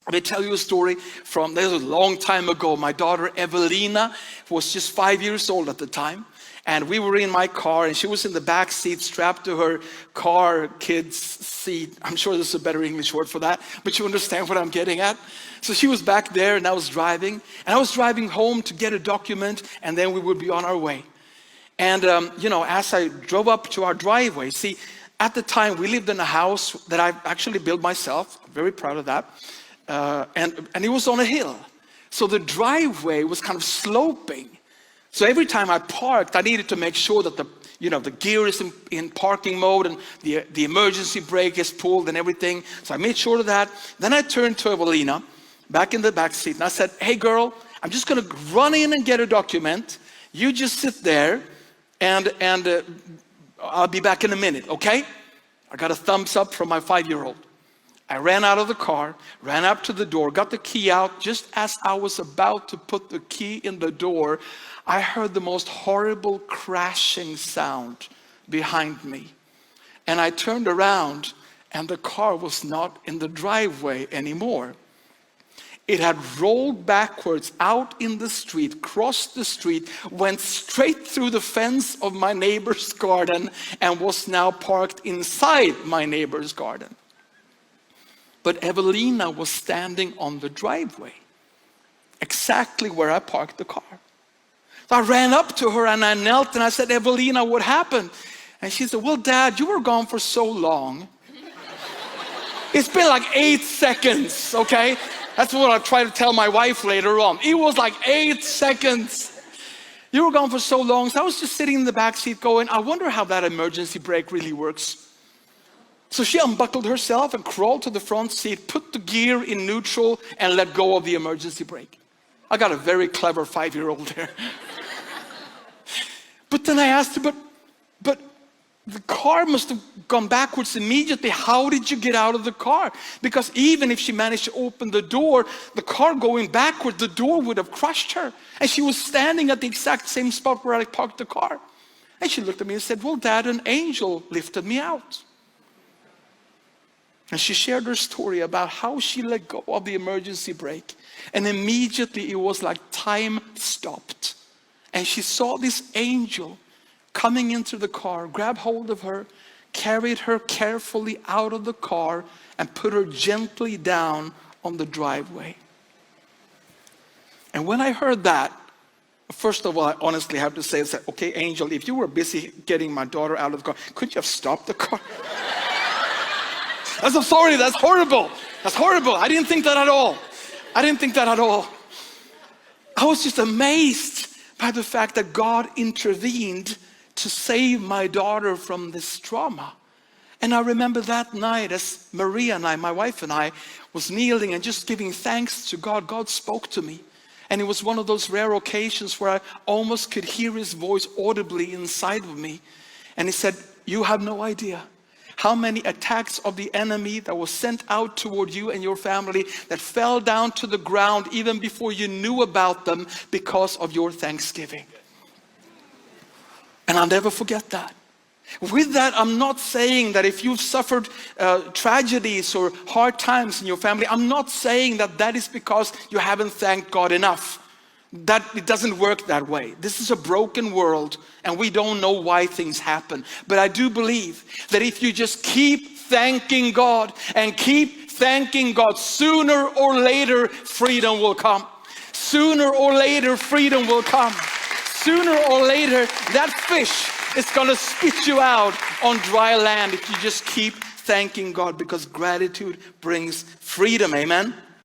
Let me tell you a story from, this was a long time ago. My daughter Evelina was just 5 years old at the time. And we were in my car and she was in the back seat strapped to her car kid's seat. I'm sure there's a better English word for that, but you understand what I'm getting at. So she was back there and I was driving. And I was driving home to get a document and then we would be on our way. And as I drove up to our driveway, see, at the time we lived in a house that I actually built myself. I'm very proud of that. And it was on a hill. So the driveway was kind of sloping. So every time I parked, I needed to make sure that the gear is in parking mode and the emergency brake is pulled and everything. So I made sure of that. Then I turned to Evelina, back in the back seat, and I said, "Hey girl, I'm just gonna run in and get a document. You just sit there and I'll be back in a minute, okay?" I got a thumbs up from my 5-year-old. I ran out of the car, ran up to the door, got the key out. Just as I was about to put the key in the door, I heard the most horrible crashing sound behind me. And I turned around and the car was not in the driveway anymore. It had rolled backwards out in the street, crossed the street, went straight through the fence of my neighbor's garden and was now parked inside my neighbor's garden. But Evelina was standing on the driveway, exactly where I parked the car. So I ran up to her and I knelt and I said, "Evelina, what happened?" And she said, "Well, Dad, you were gone for so long." It's been like 8 seconds, okay? That's what I try to tell my wife later on. It was like 8 seconds. You were gone for so long. So I was just sitting in the back seat going, I wonder how that emergency brake really works. So she unbuckled herself and crawled to the front seat, put the gear in neutral and let go of the emergency brake. I got a very clever 5-year-old there. But then I asked her, but the car must have gone backwards immediately. How did you get out of the car? Because even if she managed to open the door, the car going backward, the door would have crushed her. And she was standing at the exact same spot where I parked the car. And she looked at me and said, "Well, Dad, an angel lifted me out." And she shared her story about how she let go of the emergency brake. And immediately it was like time stopped. And she saw this angel coming into the car, grab hold of her, carried her carefully out of the car and put her gently down on the driveway. And when I heard that, first of all, I honestly have to say, "Okay, angel, if you were busy getting my daughter out of the car, could you have stopped the car?" I'm sorry, that's horrible. That's horrible. I didn't think that at all. I was just amazed by the fact that God intervened to save my daughter from this trauma. And I remember that night as Maria and I, my wife and I, was kneeling and just giving thanks to God. God spoke to me. And it was one of those rare occasions where I almost could hear his voice audibly inside of me. And he said, "You have no idea how many attacks of the enemy that was sent out toward you and your family that fell down to the ground even before you knew about them because of your thanksgiving." And I'll never forget that. With that, I'm not saying that if you've suffered tragedies or hard times in your family, I'm not saying that is because you haven't thanked God enough. That it doesn't work that way. This is a broken world and we don't know why things happen. But I do believe that if you just keep thanking God and keep thanking God, sooner or later freedom will come. Sooner or later freedom will come. Sooner or later that fish is gonna spit you out on dry land if you just keep thanking God, because gratitude brings freedom. Amen.